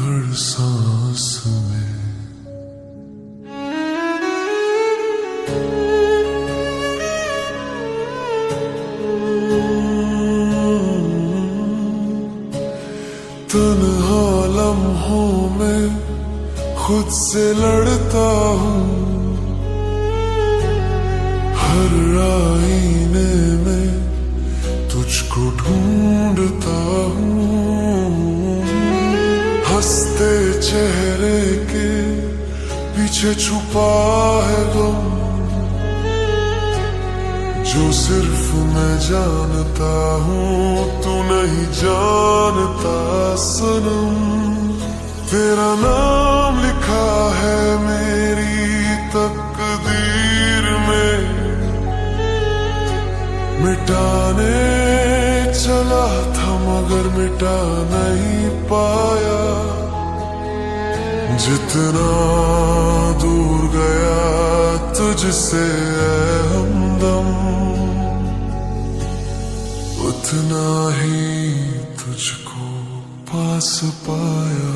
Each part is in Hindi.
हर सांस में। तन्हा लम्हों में खुद से लड़ता हूँ, हर आईने में तुझको ढूंढता हूँ। हंसते चेहरे के पीछे छुपा है गम, जो सिर्फ मैं जानता हूँ तू नहीं जानता सनम। तेरा नाम लिखा है मेरी तकदीर में, मिटाने चला था मगर मिटा नहीं पाया। जितना दूर गया तुझसे ऐ हमदम, उतना ही तुझको पास पाया।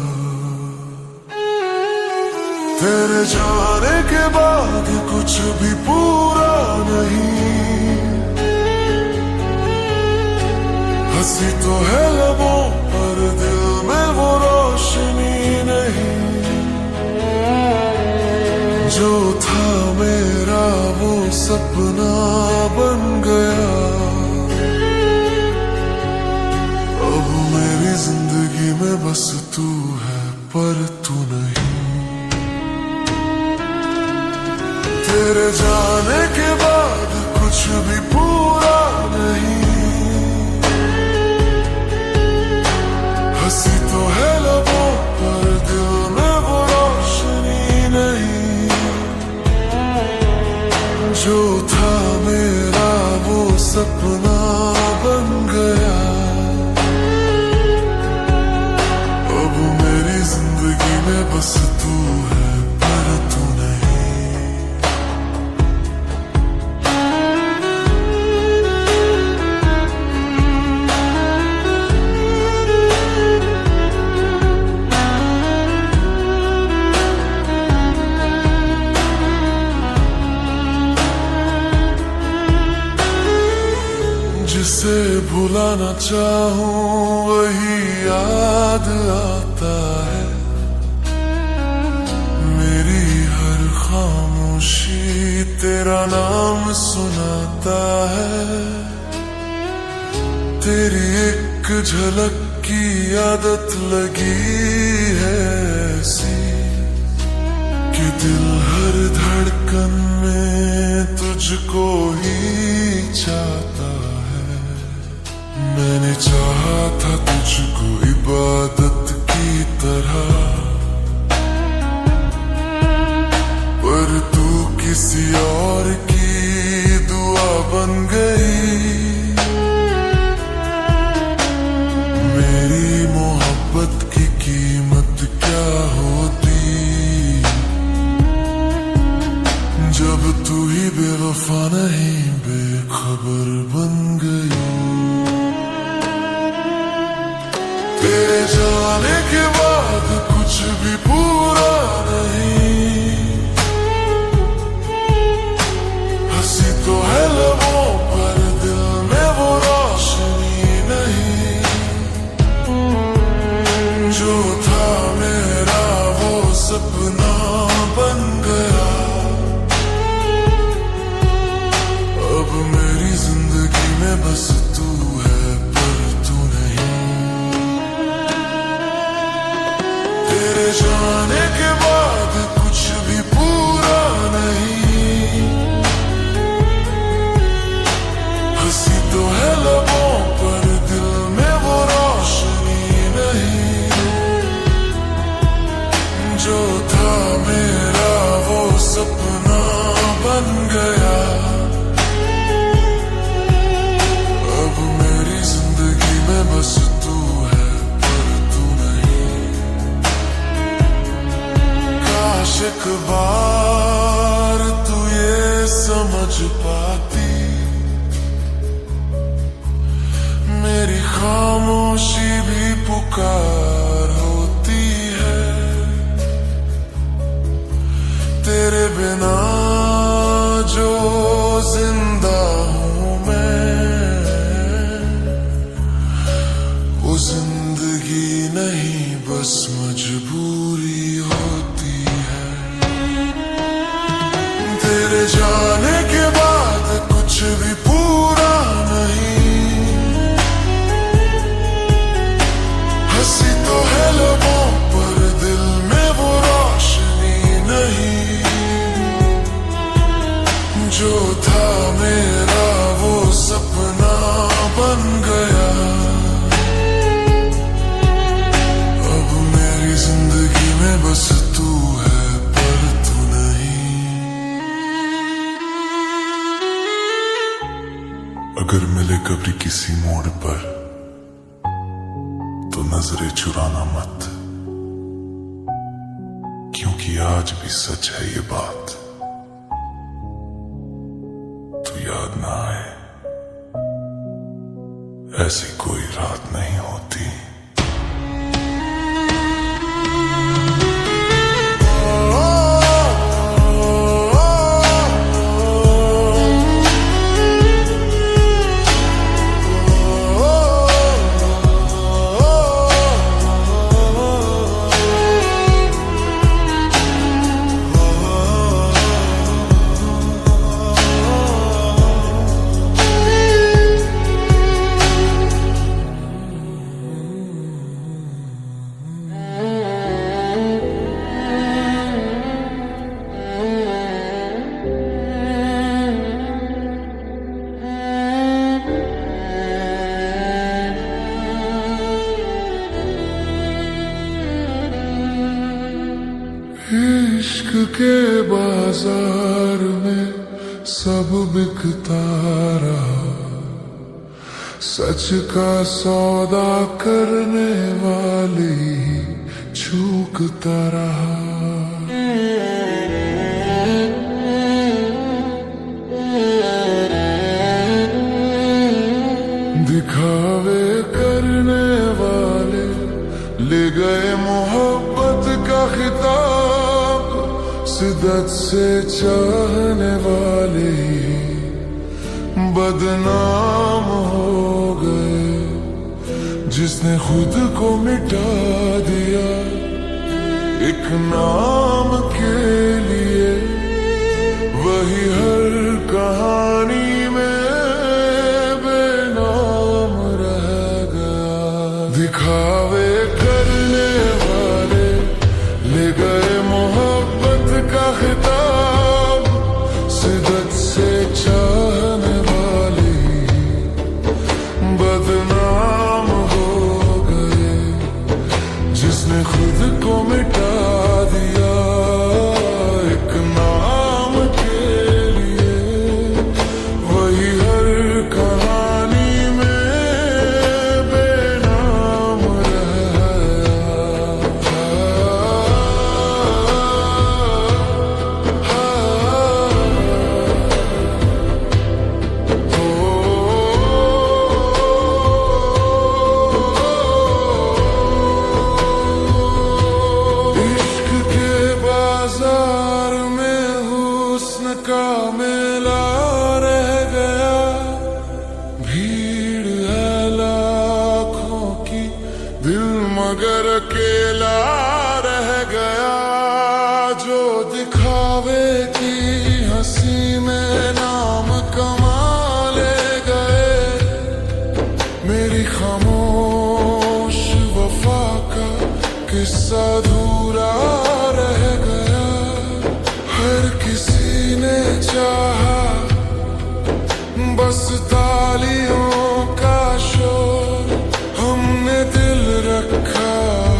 तेरे जाने के बाद कुछ भी पूरा नहीं, हंसी तो है लबों पर दिल में वो रोशनी नहीं। जो था मेरा वो सपना बन गया, अब मेरी जिंदगी में बस तू है पर तू नहीं। तेरे जाने के बाद कुछ भी पूरा नहीं, हंसी तो है लबों पर दिल में वो रोशनी नहीं। जो था मेरा वो सपना बन गया, अब मेरी जिंदगी में बस तू है पर तू नहीं। जिसे भुलाना चाहूं वही याद आता है, मेरी हर खामोशी तेरा नाम सुनाता है। तेरी एक झलक की आदत लगी है ऐसी कि दिल हर धड़कन में तुझको ही चाहता है। मैंने चाहा था तुझको इबादत की तरह, पर तू किसी और की दुआ बन गई। मेरी मोहब्बत की कीमत क्या होती जब तू ही बेवफा नहीं बेखबर बन गई। तेरे जाने के बाद कुछ भी पूरा नहीं, हंसी तो है लबों पर दिल में वो रोशनी नहीं। जो था मेरा वो सपना बन गया, अब मेरी जिंदगी में बस तू है पर तू नहीं। तेरे जाने के बाद कुछ भी पूरा नहीं, हंसी तो है लबों पर दिल में वो रोशनी नहीं। जो था मेरा वो सपना बन गया, अब मेरी जिंदगी में बस तू है पर तू नहीं। काश एक बार तू ये समझ पाती, मेरी खामोशी भी पुकार होती। मजबूरी होती है। तेरे जाने के बाद कुछ भी पूरा नहीं, हंसी तो है लबों पर दिल में वो रोशनी नहीं। जो था मेरा वो सपना बन गया, अब मेरी जिंदगी में बस तू है पर तू नहीं। अगर मिले कभी किसी मोड़ पर तो नजरें चुराना मत, क्योंकि आज भी सच है ये बात, तू याद ना आए ऐसी कोई रात नहीं होती। इश्क के बाजार में सब बिकता रहा, सच का सौदा करने वाले ही चूकता रहा। दिखावे करने वाले ले गए मोहब्बत का खिताब, शिद्दत से चाहने वाले बदनाम हो गए। जिसने खुद को मिटा दिया एक नाम के लिए, वही हर कहानी में बेनाम रह गया। दिखावे करने वाले ले गए मोहब्बत का खिताब, शिद्दत से चाहने वाले बदनाम हो गए। जिसने खुद को मिटा दिया एक नाम के लिए, वही हर कहानी में बेनाम रह का मेला रह गया। भीड़ है लाखों की, दिल मगर अकेला रह गया। जो दिखावे की हंसी में नाम कमा ले गए, मेरी खामोश वफा का किस्सा अधूरा रह गया। हर किसी ने चाहा बस तालियों का शोर, हमने दिल रखा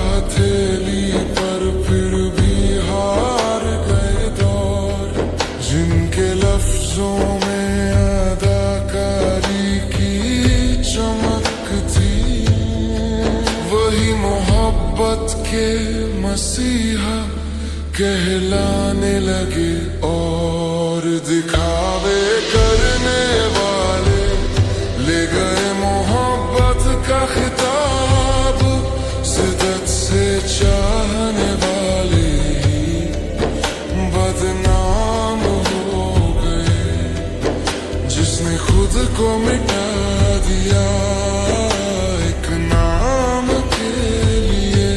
हथेली पर फिर भी हार गए दौर। जिनके लफ्जों में अदाकारी की चमक थी, वही मोहब्बत के मसीहा कहलाने लगे। और दिखावे करने वाले ले गए मोहब्बत का खिताब, शिद्दत से चाहने वाले बदनाम हो गए। जिसने खुद को मिटा दिया एक नाम के लिए,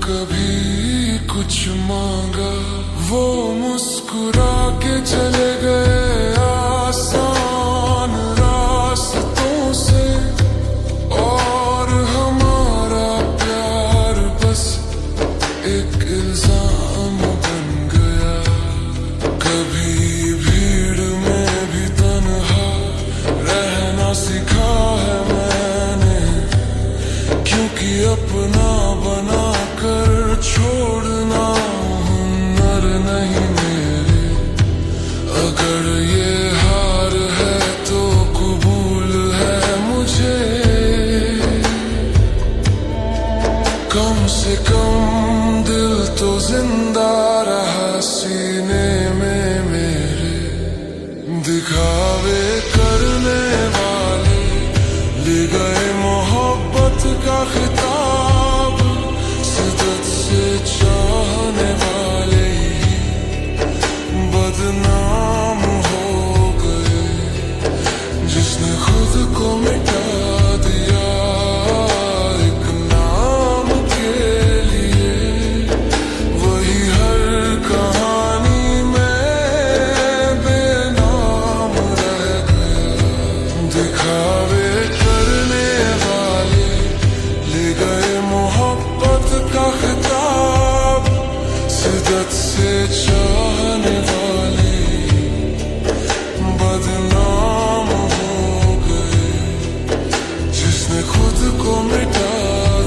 कभी कुछ मांगा, वो मुस्कुरा के चले गए आसान रास्तों से, और हमारा प्यार बस एक इल्जाम बन गया। कभी भीड़ में भी तन्हा रहना सीखा है मैंने, क्योंकि अपना बना कर छोड़ना हुनर नहीं मेरे। अगर ये हार है तो कबूल है मुझे, कम से कम दिल तो जिंदा रहा सीने में मेरे। दिखावे करने वाले ले गए मोहब्बत का खिताब, शिद्दत से चाहने वाले ही बदनाम हो गए। जिसने खुद को मिटा दिया एक नाम के लिए, वही हर कहानी में बेनाम रह गया। दिखावे करने वाले ले गए मोहब्बत का खिताब, शिद्दत से चाहने वाले बदनाम हो गए। जिसने खुद को मिटा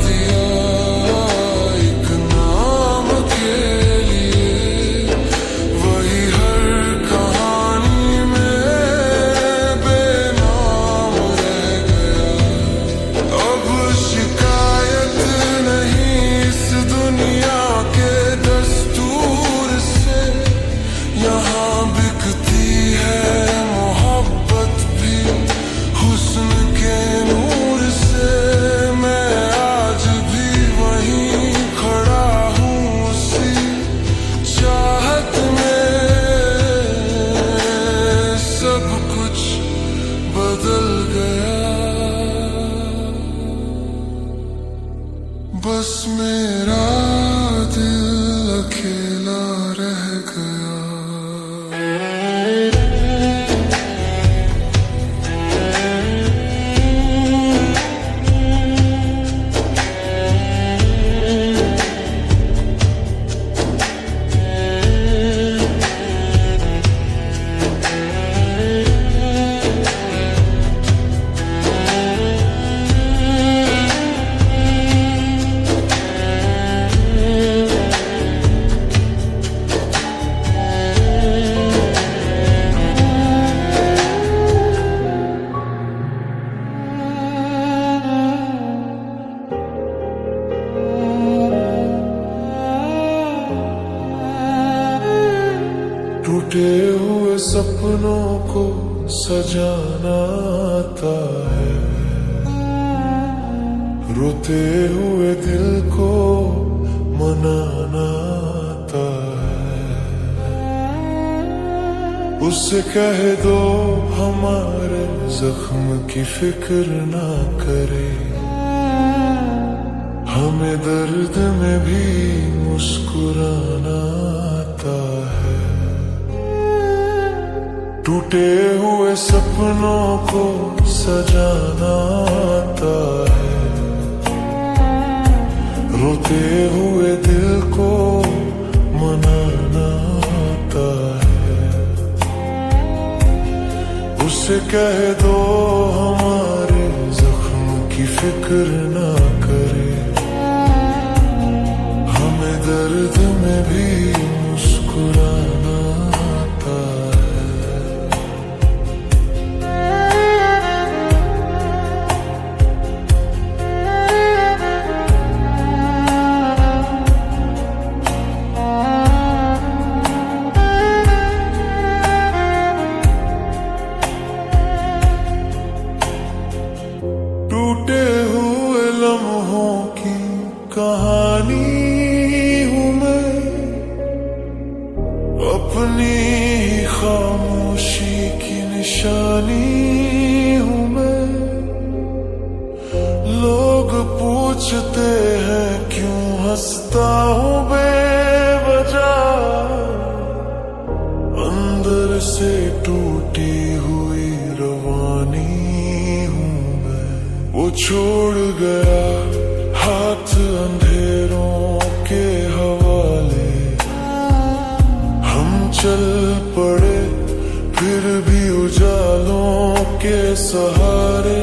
दिया एक नाम के लिए, वही हर कहानी में बेनाम रह गया। अब शिकायत नहीं इस दुनिया के दस्तूर से, यहाँ बिकती है मोहब्बत भी हुस्न के नूर से। मैं आज भी वहीं खड़ा हूँ उसी चाहत में, सब कुछ बदल गया, बस मेरा दिल अकेला रह गया। टूटे हुए सपनों को सजाना आता है, रोते हुए दिल को मनाना आता है। उससे कह दो हमारे जख्म की फिक्र ना करे, हमें दर्द में भी मुस्कुराना आता है। टूटे हुए सपनों को सजाना आता है, रोते हुए दिल को मनाना आता है। उससे कह दो हमारे जख्म की फिक्र ना करे, हमें दर्द में भी मुस्कुराना आता है। टूटे हुए लम्हों की कहानी हूँ मैं, हंसता हूँ बेवजह, अंदर से टूटी हुई रवानी हूँ मैं। वो छोड़ गया हाथ अंधेरों के हवाले, हम चल पड़े फिर भी उजालों के सहारे।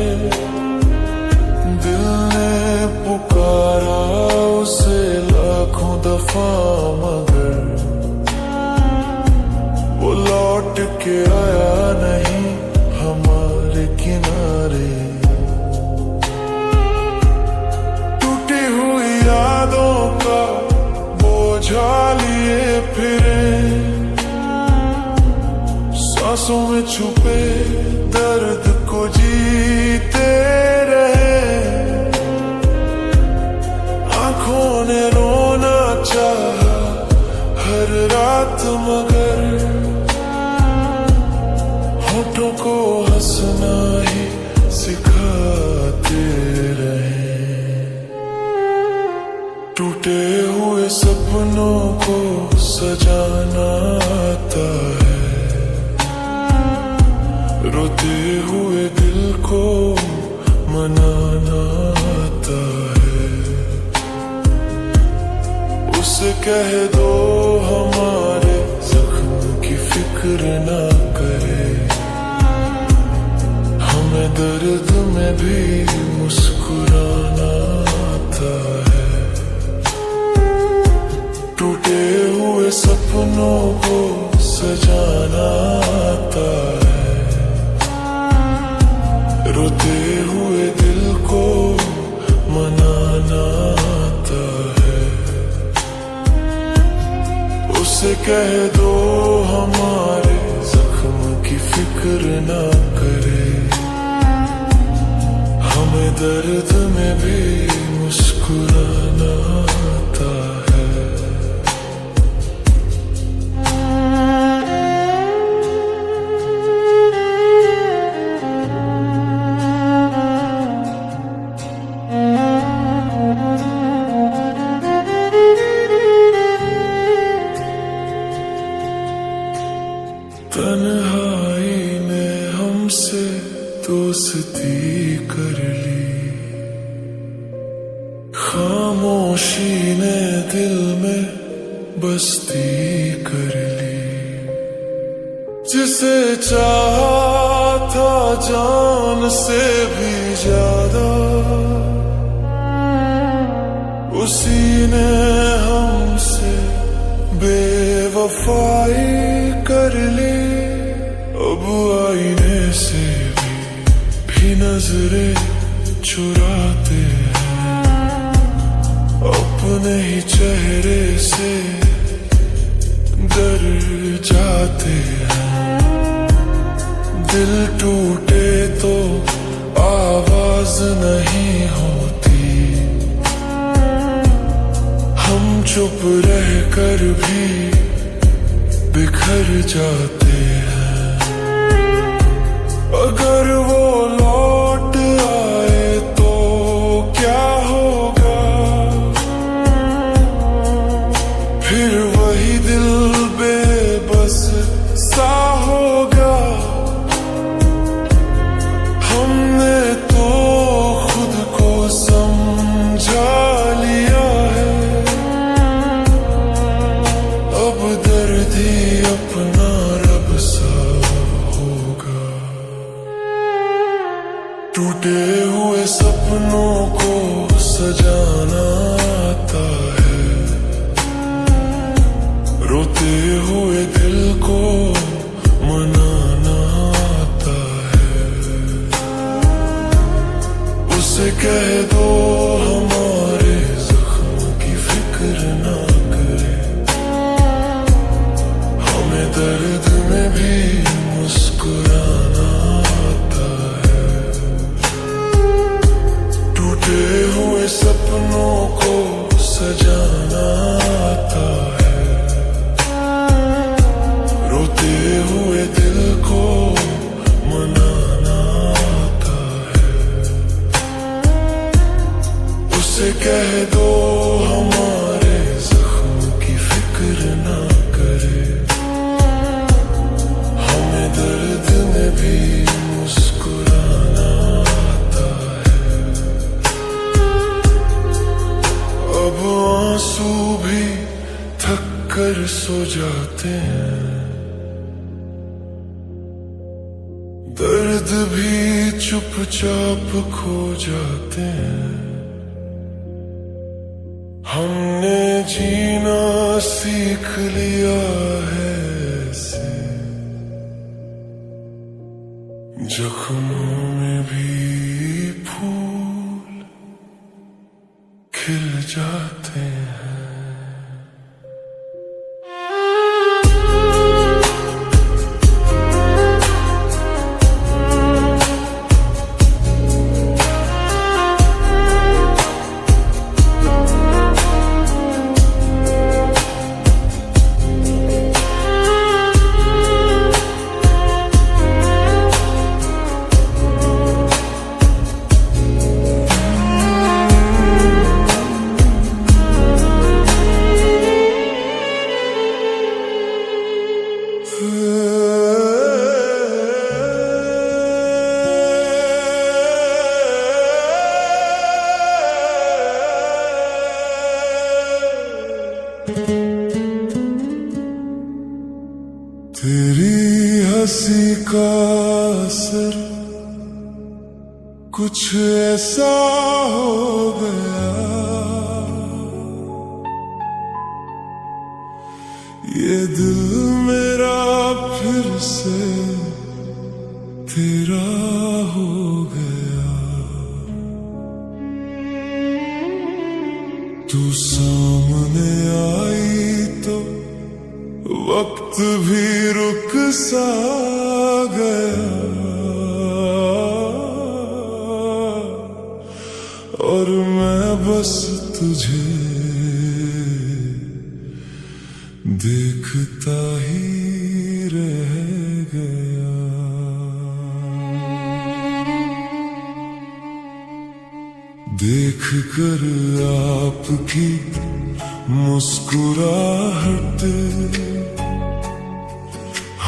दिल ने पुकारा उसे लाखों दफा, मगर वो लौट के आया नहीं हमारे किनारे। टूटी हुई यादों का बोझा लिए फिरे, सांसों में छुपे दर्द को जीते रहे। आंखों ने रोना चाहा हर रात, मगर होठों को हंसना ही सिखाते रहे। टूटे हुए सपनों को सजाना आता है, रोते हुए दिल को मनाना आता है। उसे कह दो हमारे जख्म की फिक्र ना करे, हमें दर्द में भी मुस्कुराना आता है। टूटे हुए सपनों को सजाना आता है, रोते हुए दिल को मनाना आता है। उसे कह दो हमारे जख्म की फिक्र ना करे, हमें दर्द में भी मुस्कुराना आता है। तन्हाई ने हमसे दोस्ती कर ली, खामोशी ने दिल में बस्ती कर ली। जिसे चाहा था जान से भी ज्यादा, उसी ने हमसे बेवफाई कर ली। अब आईने से भी नजरें चुराते हैं, अपने ही चेहरे से डर जाते हैं। दिल टूटे तो आवाज नहीं होती, हम चुप रह कर भी बिखर जाते हैं। अगर वो लौट आए तो क्या होगा, फिर वही दिल बेबस सा होगा। हमने तो खुद को समझा लिया है, अब दर्द ही अपना रब सा होगा। टूटे हुए सपनों को सजाना आता है, रोते हुए दिल को मनाना आता है। उसे कह दो हमारे जख्म की फिक्र ना करे, हमें दर्द में भी मुस्कुराना आता है। टूटे हुए सपनों को सजाना आता है, रोते हुए दिल को मनाना आता है। उसे कह दो हमारे कर सो जाते हैं, दर्द भी चुपचाप खो जाते हैं। हमने जीना सीख लिया है ऐसे, जख्मों में भी फूल खिल जाते हैं। तेरी हंसी का असर कुछ ऐसा हो गया, ये दिल मेरा फिर से तेरा हो गया। तू सामने आई तो वक्त भी रुक सा गया, और मैं बस तुझे देखता ही रह गया। देख कर आपकी मुस्कुराहट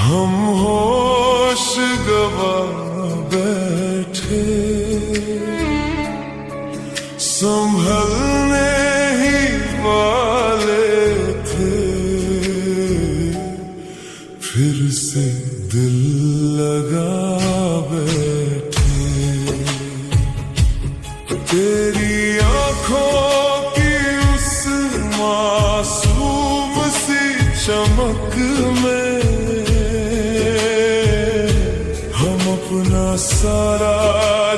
हम होश गवा बैठे, संभलने ही वाले थे, फिर से दिल लगा बैठे। तेरी आंखों की उस मासूम सी चमक में अपना सारा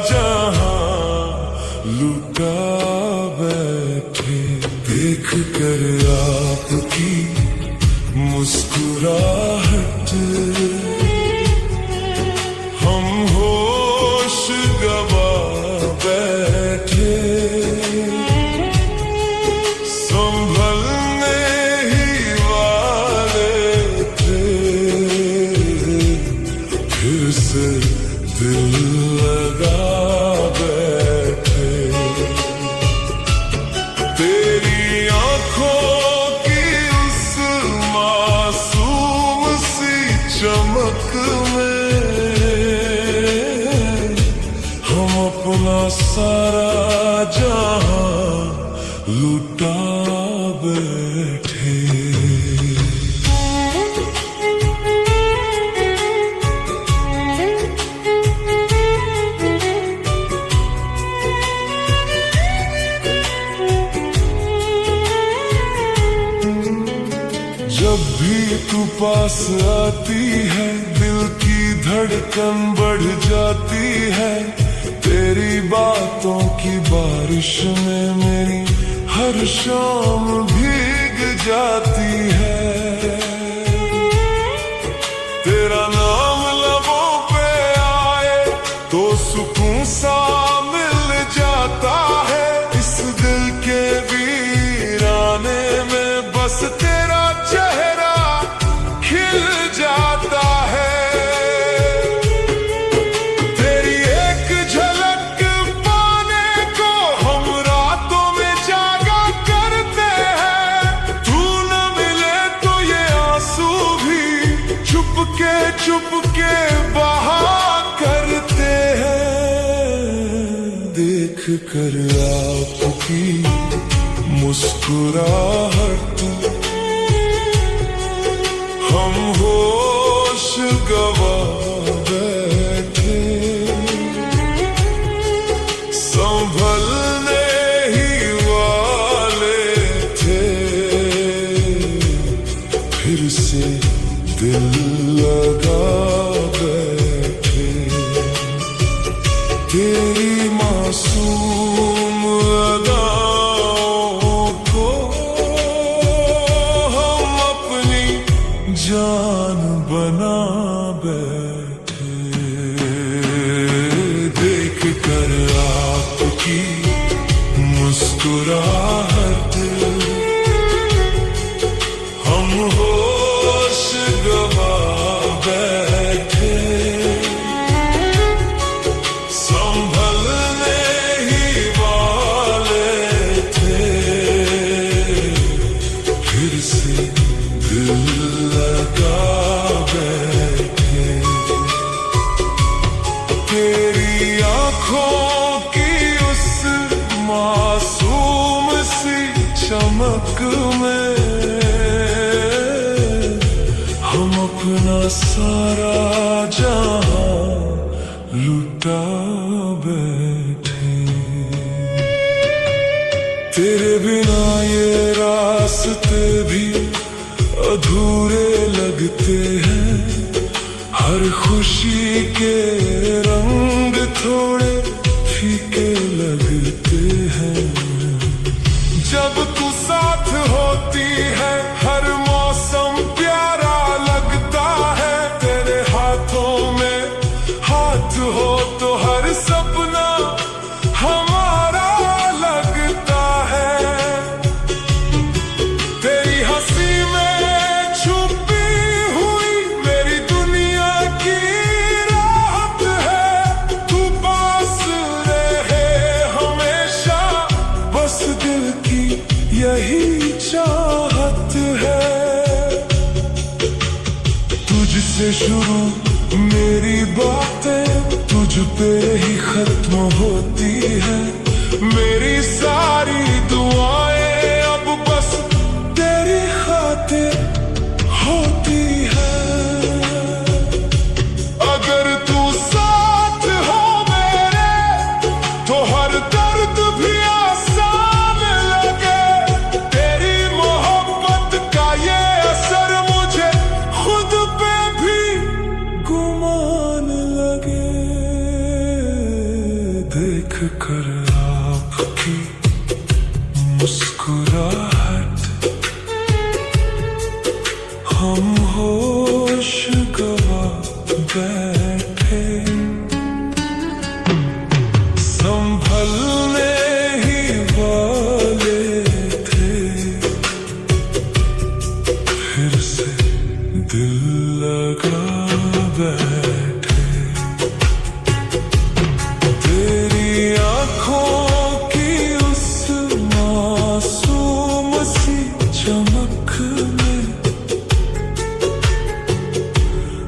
जहां लुटा बैठे। देख कर आपकी मुस्कुराहट हम होश गवा बैठे, संभलने ही वाले थे, फिर से दिल लगा बैठे। तेरी आंखों की उस मासूम सी चमक में हम अपना सारा जहां लुटा बैठे। जब भी तू पास आती है दिल की धड़कन बढ़ जाती है, तेरी बातों की बारिश में मेरी हर शाम भीग जाती है। तेरा नाम लबों पे आए तो सुकून सा मिल जाता है, इस दिल के वीराने में बस तेरा चेहरा खिल जाता है। तेरी एक झलक पाने को हम रातों में जागा करते हैं, तू न मिले तो ये आंसू भी चुपके बहा करते हैं। देख कर आपकी मुस्कुराहट होश गवा बैठे, संभलने ही वाले थे, फिर से दिल लगा बैठे। तेरी मासूम अदाओं को हम अपनी जान बना बैठे। देख कर आपकी मुस्कुराहट हम होश गवा बैठे, संभलने ही वाले थे, फिर से दिल लगा बैठे। तेरी आँखों की उस मासूम सी चमक में हम अपना सारा जहां लुटा बैठे। तेरे बिना ये रास्ते भी अधूरे लगते हैं, हर खुशी के रंग थोड़े फीके लगते हैं। जब तू साथ होती है हर मौसम प्यारा लगता है, तेरे हाथों में हाथ हो तो हर सपना हमारा लगता है। तेरी हंसी में छुपी हुई मेरी दुनिया की राहत है, तू पास रहे हमेशा, बस दिल की यही चाहत है। तुझसे शुरू मेरी बातें तुझ पे ही खत्म होती है, मेरी सारी दुआएं अब बस तेरी खातिर होती है। अगर तू साथ हो मेरे तो हर दर्द भी आसान लगे, तेरी मोहब्बत का ये असर मुझे खुद पे भी गुमान लगे। देख कर आपकी मुस्कुराहट हम होश गवा बैठे, संभलने ही वाले थे, फिर से दिल लगा बैठे। तेरी आँखों की उस मासूम सी चमक में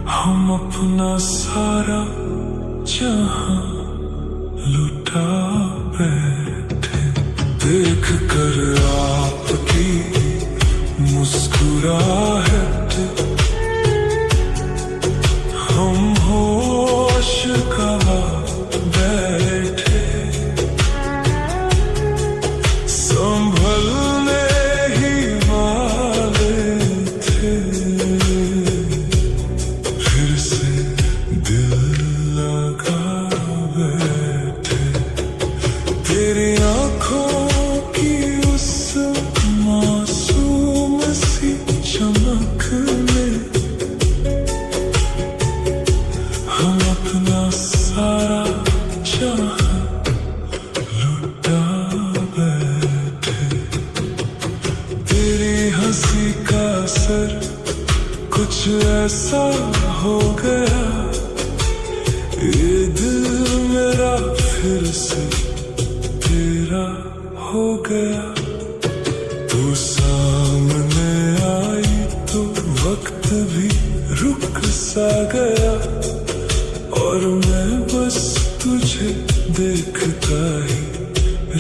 हम अपना सारा जहां लुटा बैठे। देख कर आपकी मुस्कुराहट हम होश गवा बैठे, संभलने ही वाले थे, फिर से दिल लगा बैठे। तेरी आँखों की उस मासूम सी चमक में हम अपना सारा जहां लुटा बैठे। तेरी हंसी का असर कुछ ऐसा हो गया, ये दिल मेरा फिर से तेरा हो गया। तू सामने आई तो वक्त भी रुक सा गया, और मैं बस तुझे देखता ही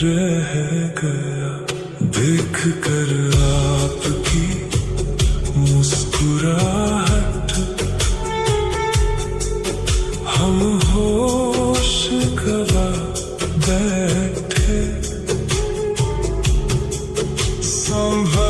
रह गया। देख कर आपकी मुस्कुराहट बैठे संभल